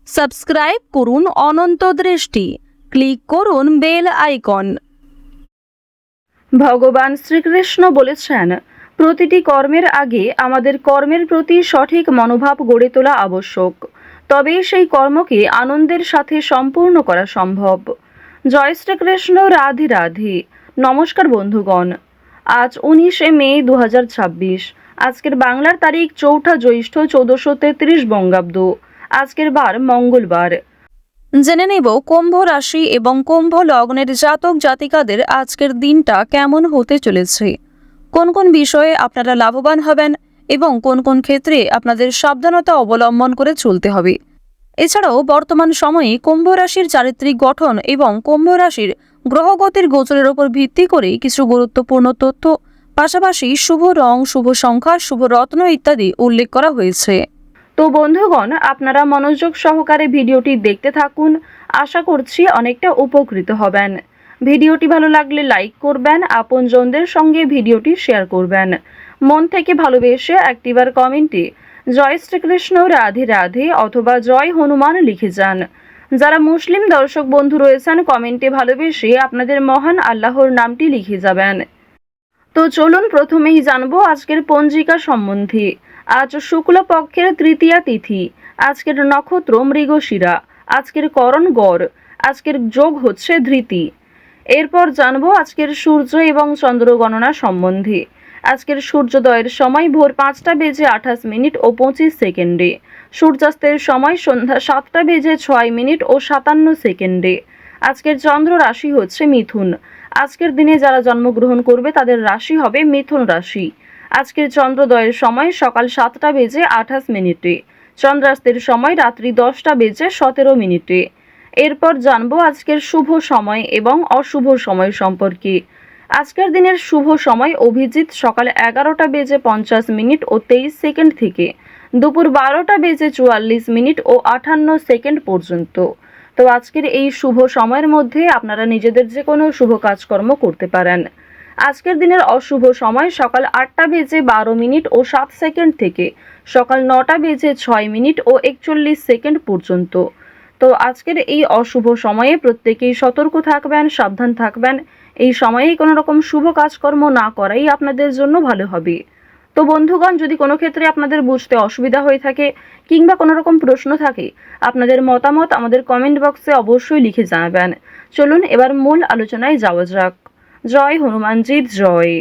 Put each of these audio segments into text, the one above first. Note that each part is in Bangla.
সাবস্ক্রাইব করুন অনন্ত দৃষ্টি, ক্লিক করুন বেল আইকন। ভগবান শ্রীকৃষ্ণ বলেছেন, প্রতিটি কর্মের আগে আমাদের কর্মের প্রতি সঠিক মনোভাব গড়ে তোলা আবশ্যক, তবেই সেই কর্মকে আনন্দের সাথে সম্পূর্ণ করা সম্ভব। জয় শ্রীকৃষ্ণ, রাধে রাধে। নমস্কার বন্ধুগণ, আজ 19শে মে 2026। আজকের বাংলার তারিখ 4 জ্যৈষ্ঠ 1433 বঙ্গাব্দ। আজকের বার মঙ্গলবার। জেনে নেব কুম্ভ রাশি এবং কুম্ভ লগ্নের জাতক জাতিকাদের আজকের দিনটা কেমন হতে চলেছে, কোন কোন বিষয়ে আপনারা লাভবান হবেন এবং কোন কোন ক্ষেত্রে আপনাদের সাবধানতা অবলম্বন করে চলতে হবে। এছাড়াও বর্তমান সময়ে কুম্ভ রাশির চারিত্রিক গঠন এবং কুম্ভ রাশির গ্রহগতির গোচরের উপর ভিত্তি করে কিছু গুরুত্বপূর্ণ তথ্য, পাশাপাশি শুভ রং, শুভ সংখ্যা, শুভ রত্ন ইত্যাদি উল্লেখ করা হয়েছে। তো বন্ধুগণ, আপনারা মনোযোগ সহকারে ভিডিওটি দেখতে থাকুন। আশা করছি অনেকটা উপকৃত হবেন। ভিডিওটি ভালো লাগলে লাইক করবেন, আপনজনদের সঙ্গে ভিডিওটি শেয়ার করবেন। মন থেকে ভালোবেসে একটিবার কমেন্টে জয় শ্রীকৃষ্ণ, রাধে রাধে অথবা জয় হনুমান লিখে যান। যারা মুসলিম দর্শক বন্ধু রয়েছেন, কমেন্টে ভালোবেসে আপনাদের মহান আল্লাহর নামটি লিখে যাবেন। তো চলুন প্রথমেই জানবো আজকের পঞ্জিকা সম্বন্ধে। আজ শুক্লপক্ষের তৃতীয়া তিথি, আজকের নক্ষত্র মৃগশিরা, আজকের করণ গড়, আজকের যোগ হচ্ছে ধৃতি। এরপর জানবো আজকের সূর্য এবং চন্দ্র গণনা সম্বন্ধে। আজকের সূর্যোদয়ের সময় ভোর 5টা বেজে 28 মিনিট ও 25 সেকেন্ডে, সূর্যাস্তের সময় সন্ধ্যা 7টা বেজে 6 মিনিট ও 57 সেকেন্ডে। আজকের চন্দ্র রাশি হচ্ছে মিথুন। আজকের দিনে যারা জন্মগ্রহণ করবে তাদের রাশি হবে মিথুন রাশি। আজকের চন্দ্রোদয়ের সময় সকাল 7টা বেজে 28 মিনিটে, চন্দ্রাস্তের সময় রাত্রি 10টা বেজে 17 মিনিটে। এরপর জানবো আজকের শুভ সময় এবং অশুভ সময় সম্পর্কে। আজকের দিনের শুভ সময় অভিজিৎ সকাল 11টা বেজে 50 মিনিট ও 23 সেকেন্ড থেকে দুপুর 12টা বেজে 44 মিনিট ও 58 সেকেন্ড পর্যন্ত। তো আজকের এই শুভ সময়ের মধ্যে আপনারা নিজেদের যে কোনো শুভ কাজকর্ম করতে পারেন। আজকের দিনের অশুভ সময় সকাল 8টা বেজে 12 মিনিট ও 7 সেকেন্ড থেকে সকাল 9টা বেজে 6 মিনিট ও 41 সেকেন্ড পর্যন্ত। তো আজকের এই অশুভ সময়ে প্রত্যেকেই সতর্ক থাকবেন, সাবধান থাকবেন। এই সময়েই কোনো রকম শুভ কাজকর্ম না করাই আপনাদের জন্য ভালো হবে। তো বন্ধুগণ, যদি কোনো ক্ষেত্রে আপনাদের বুঝতে অসুবিধা হয়ে থাকে কিংবা কোনো রকম প্রশ্ন থাকে, আপনাদের মতামত আমাদের কমেন্ট বক্সে অবশ্যই লিখে জানাবেন। চলুন এবার মূল আলোচনায় যাওয়া যাক। জয় হনুমানজির জয়।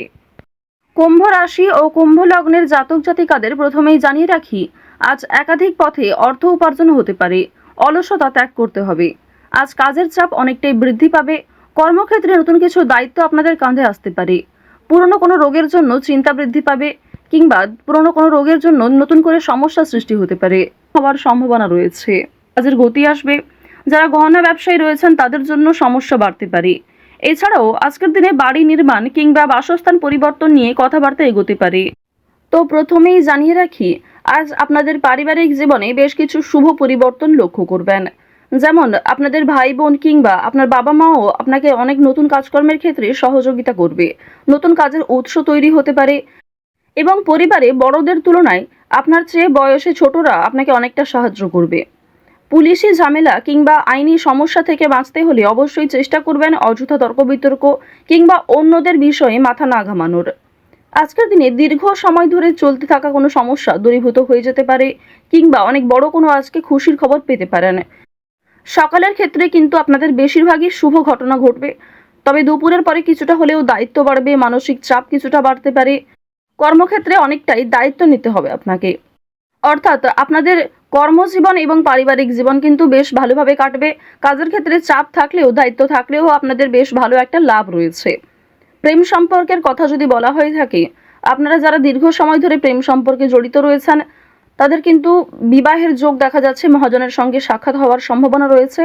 কুম্ভ রাশি ও কুম্ভ লগ্নের জাতক জাতিকাদের প্রথমেই জানিয়ে রাখি, আজ একাধিক পথে অর্থ উপার্জন হতে পারে। অলসতা ত্যাগ করতে হবে। আজ কাজের চাপ অনেকটাই বৃদ্ধি পাবে। কর্মক্ষেত্রে নতুন কিছু দায়িত্ব আপনাদের কাঁধে আসতে পারে। পুরনো কোনো রোগের জন্য চিন্তা বৃদ্ধি পাবে কিংবা পুরনো কোনো রোগের জন্য নতুন করে সমস্যা সৃষ্টি হতে পারে, হওয়ার সম্ভাবনা রয়েছে। কাজের গতি আসবে। যারা গহনা ব্যবসায়ী রয়েছেন তাদের জন্য সমস্যা বাড়তে পারে। এছাড়াও আজকের দিনে বাড়ি নির্মাণ কিংবা বাসস্থান পরিবর্তন নিয়ে কথাবার্তা এগোতে পারে। তো প্রথমেই জানিয়ে রাখি, আজ আপনাদের পারিবারিক জীবনে বেশ কিছু শুভ পরিবর্তন লক্ষ্য করবেন। যেমন আপনাদের ভাই বোন কিংবা আপনার বাবা মাও আপনাকে অনেক নতুন কাজকর্মের ক্ষেত্রে সহযোগিতা করবে। নতুন কাজের উৎস তৈরি হতে পারে এবং পরিবারে বড়দের তুলনায় আপনার চেয়ে বয়সে ছোটরা আপনাকে অনেকটা সাহায্য করবে। পুলিশি ঝামেলা কিংবা আইনি সমস্যা থেকে বাঁচতে হলে অবশ্যই চেষ্টা করবেন অযথা তর্ক বিতর্ক কিংবা অন্যদের বিষয়ে মাথা না ঘামানোর। আজকের দিনে দীর্ঘ সময় ধরে চলতে থাকা কোনো সমস্যা দূরীভূত হয়ে যেতে পারে কিংবা অনেক বড় কোনো আজকে খুশির খবর পেতে পারেন। সকালের ক্ষেত্রে কিন্তু আপনাদের বেশিরভাগই শুভ ঘটনা ঘটবে, তবে দুপুরের পরে কিছুটা হলেও দায়িত্ব বাড়বে, মানসিক চাপ কিছুটা বাড়তে পারে। কর্মক্ষেত্রে অনেকটাই দায়িত্ব নিতে হবে আপনাকে। অর্থাৎ আপনাদের কর্মজীবন এবং পারিবারিক জীবন কিন্তু বেশ ভালোভাবে কাটবে। কাজের ক্ষেত্রে চাপ থাকলেও দায়িত্ব থাকলেও আপনাদের বেশ ভালো একটা লাভ রয়েছে। প্রেম সম্পর্কের কথা যদি বলা হয়ে থাকে, আপনারা যারা দীর্ঘ সময় ধরে প্রেম সম্পর্কে জড়িত রয়েছেন তাদের কিন্তু বিবাহের যোগ দেখা যাচ্ছে, মহাজনের সঙ্গে সাক্ষাৎ হওয়ার সম্ভাবনা রয়েছে।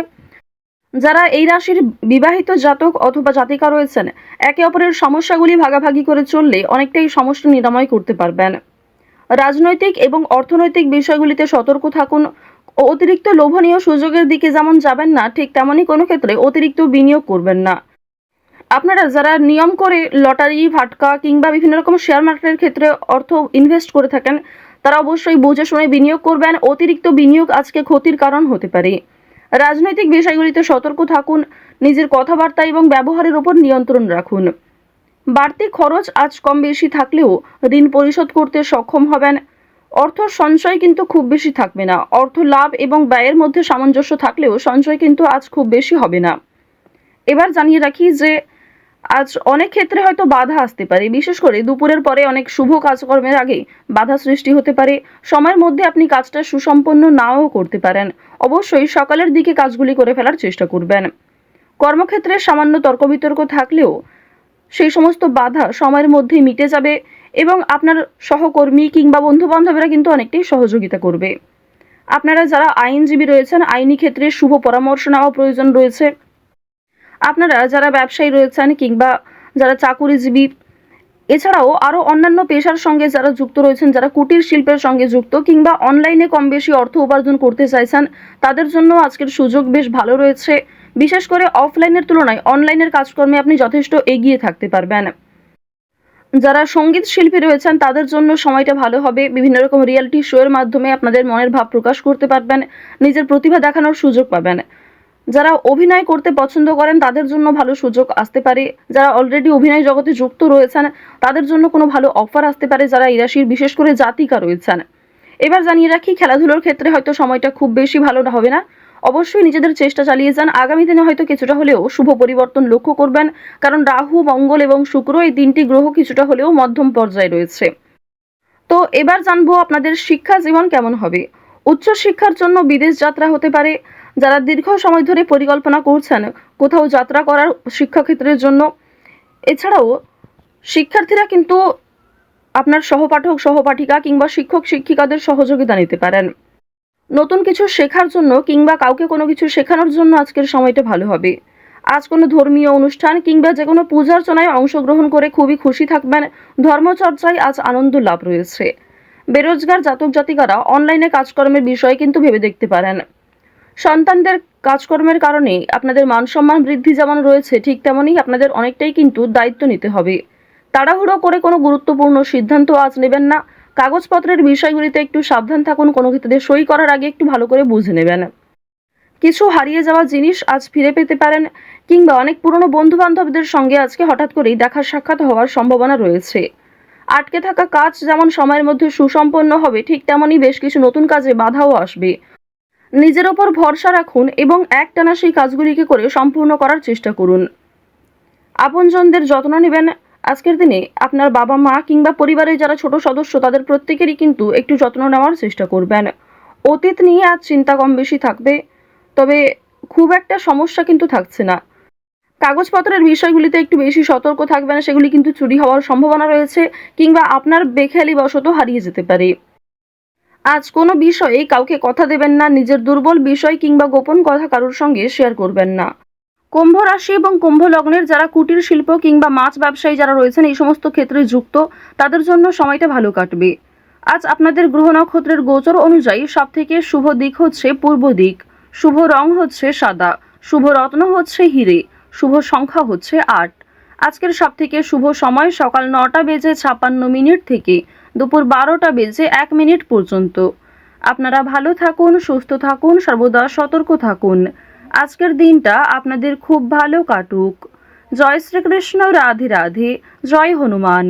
যারা এই রাশির বিবাহিত জাতক অথবা জাতিকা রয়েছেন, একে অপরের সমস্যাগুলি ভাগাভাগি করে চললে অনেকটাই সমস্যা নিরাময় করতে পারবেন। রাজনৈতিক এবং অর্থনৈতিক বিষয়গুলিতে সতর্ক থাকুন। অতিরিক্ত লোভনীয় সুযোগের দিকে যেমন যাবেন না, ঠিক তেমনই কোনো ক্ষেত্রে অতিরিক্ত বিনিয়োগ করবেন না। আপনারা যারা নিয়ম করে লটারি, ফাটকা কিংবা বিভিন্ন রকম শেয়ার মার্কেটের ক্ষেত্রে অর্থ ইনভেস্ট করে থাকেন, তারা অবশ্যই বুঝে শুনে বিনিয়োগ করবেন। অতিরিক্ত বিনিয়োগ আজকে ক্ষতির কারণ হতে পারে। রাজনৈতিক বিষয়গুলিতে সতর্ক থাকুন। নিজের কথাবার্তা এবং ব্যবহারের উপর নিয়ন্ত্রণ রাখুন। বাড়তি খরচ আজ কম বেশি থাকলেও ঋণ পরিশোধ করতে সক্ষম হবেন। অর্থ সঞ্চয় কিন্তু খুব বেশি থাকবে না। অর্থ লাভ এবং ব্যয়ের মধ্যে সামঞ্জস্য থাকলেও সঞ্চয় কিন্তু আজ খুব বেশি হবে না। এবার জানিয়ে রাখি যে আজ অনেক ক্ষেত্রে হয়তো বাধা আসতে পারে। বিশেষ করে দুপুরের পরে অনেক শুভ কাজকর্মের আগে বাধা সৃষ্টি হতে পারে। সময়ের মধ্যে আপনি কাজটা সুসম্পন্ন নাও করতে পারেন। অবশ্যই সকালের দিকে কাজগুলি করে ফেলার চেষ্টা করবেন। কর্মক্ষেত্রে সামান্য তর্ক বিতর্ক থাকলেও সেই সমস্ত বাধা সময়ের মধ্যেই মিটে যাবে এবং আপনার সহকর্মী কিংবা বন্ধু-বান্ধবেরা কিন্তু অনেকটাই সহযোগিতা করবে। আপনারা যারা আইনজীবী রয়েছেন, আইনি ক্ষেত্রে শুভ পরামর্শ নেওয়া প্রয়োজন রয়েছে। আপনারা যারা ব্যবসায়ী রয়েছেন কিংবা যারা চাকুরিজীবী, এছাড়াও আরও অন্যান্য পেশার সঙ্গে যারা যুক্ত রয়েছেন, যারা কুটির শিল্পের সঙ্গে যুক্ত কিংবা অনলাইনে কম বেশি অর্থ উপার্জন করতে চাইছেন, তাদের জন্য আজকের সুযোগ বেশ ভালো রয়েছে। বিশেষ করে অফলাইনের তুলনায় অনলাইনের কাজকর্মে আপনি যথেষ্ট এগিয়ে থাকতে পারবেন। যারা সঙ্গীত শিল্পী রয়েছেন তাদের জন্য সময়টা ভালো হবে। বিভিন্ন রকম রিয়েলিটি শো এর মাধ্যমে আপনাদের মনের ভাব প্রকাশ করতে পারবেন, নিজের প্রতিভা দেখানোর সুযোগ পাবেন। যারা অভিনয় করতে পছন্দ করেন তাদের জন্য ভালো সুযোগ আসতে পারে। যারা অলরেডি অভিনয় জগতে যুক্ত রয়েছেন তাদের জন্য কোনো ভালো অফার আসতে পারে, যারা এই রাশির বিশেষ করে জাতিকা রয়েছেন। এবার জানিয়ে রাখি, খেলাধুলোর ক্ষেত্রে হয়তো সময়টা খুব বেশি ভালো হবে না। অবশ্যই নিজেদের চেষ্টা চালিয়ে যান। আগামী দিনে হয়তো কিছুটা হলেও শুভ পরিবর্তন লক্ষ্য করবেন, কারণ রাহু, মঙ্গল এবং শুক্র এই তিনটি গ্রহ কিছুটা হলেও মধ্যম পর্যায়ে রয়েছে। তো এবার জানবো আপনাদের শিক্ষা জীবন কেমন হবে। উচ্চ শিক্ষার জন্য বিদেশ যাত্রা হতে পারে। যারা দীর্ঘ সময় ধরে পরিকল্পনা করছেন কোথাও যাত্রা করার শিক্ষাক্ষেত্রের জন্য, এছাড়াও শিক্ষার্থীরা কিন্তু আপনার সহপাঠক সহপাঠিকা কিংবা শিক্ষক শিক্ষিকাদের সহযোগিতা নিতে পারেন। নতুন কিছু শেখার জন্য কিংবা কাউকে কোনো কিছু শেখানোর জন্য আজকের সময়টা ভালো হবে। আজ কোনো ধর্মীয় অনুষ্ঠান কিংবা যে কোনো পূজার্চনায় অংশগ্রহণ করে খুবই খুশি থাকবেন। ধর্মচর্চায় আজ আনন্দ লাভ রয়েছে। বেরোজগার জাতক জাতিকারা অনলাইনে কাজকর্মের বিষয়ে কিন্তু ভেবে দেখতে পারেন। সন্তানদের কাজকর্মের কারণে আপনাদের মান সম্মান বৃদ্ধি যেমন রয়েছে, ঠিক তেমনই আপনাদের অনেকটাই কিন্তু দায়িত্ব নিতে হবে। তাড়াহুড়ো করে কোনো গুরুত্বপূর্ণ সিদ্ধান্ত আজ নেবেন না। কাগজপত্রের বিষয়গুলিতে একটু সাবধান থাকুন। কোনো ক্ষেত্রে সই করার আগে একটু ভালো করে বুঝে নেবেন। কিছু হারিয়ে যাওয়া জিনিস আজ ফিরে পেতে পারেন কিংবা অনেক পুরনো বন্ধু বান্ধবদের সঙ্গে আজকে হঠাৎ করেই দেখা সাক্ষাৎ হওয়ার সম্ভাবনা রয়েছে। আটকে থাকা কাজ যেমন সময়ের মধ্যে সুসম্পন্ন হবে, ঠিক তেমনই বেশ কিছু নতুন কাজে বাধাও আসবে। নিজের ওপর ভরসা রাখুন এবং একটানা সেই কাজগুলিকে করে সম্পূর্ণ করার চেষ্টা করুন। আপনজনদের যত্ন নেবেন। আজকের দিনে আপনার বাবা মা কিংবা পরিবারের যারা ছোট সদস্য তাদের প্রত্যেকেরই কিন্তু একটু যত্ন নেওয়ার চেষ্টা করবেন। অতীত নিয়ে আজ চিন্তা কম বেশি থাকবে, তবে খুব একটা সমস্যা কিন্তু থাকছে না। কাগজপত্রের বিষয়গুলিতে একটু বেশি সতর্ক থাকবেন, সেগুলি কিন্তু চুরি হওয়ার সম্ভাবনা রয়েছে কিংবা আপনার বেখেয়ালি বশত হারিয়ে যেতে পারে। আজ কোনো বিষয়ে কাউকে কথা দেবেন না। নিজের দুর্বল বিষয় কিংবা গোপন কথা কারোর সঙ্গে শেয়ার করবেন না। কুম্ভ রাশি এবং কুম্ভ লগ্নের যারা কুটির শিল্প কিংবা মাছ ব্যবসায়ী যারা রয়েছেন এই সমস্ত ক্ষেত্রে যুক্ত, তাদের জন্য সময়টা ভালো কাটবে। আজ আপনাদের গ্রহ নক্ষত্রের গোচর অনুযায়ী সবথেকে শুভ দিক হচ্ছে পূর্ব দিক। শুভ রং হচ্ছে সাদা। শুভ রত্ন হচ্ছে হিরে। শুভ সংখ্যা হচ্ছে ৮। আজকের সবথেকে শুভ সময় সকাল ৯টা বেজে ৫৬ মিনিট থেকে দুপুর ১২টা বেজে ১ মিনিট পর্যন্ত। আপনারা ভালো থাকুন, সুস্থ থাকুন, সর্বদা সতর্ক থাকুন। আজকের দিনটা আপনাদের খুব ভালো কাটুক। জয় শ্রীকৃষ্ণ, রাধে রাধে, জয় হনুমান।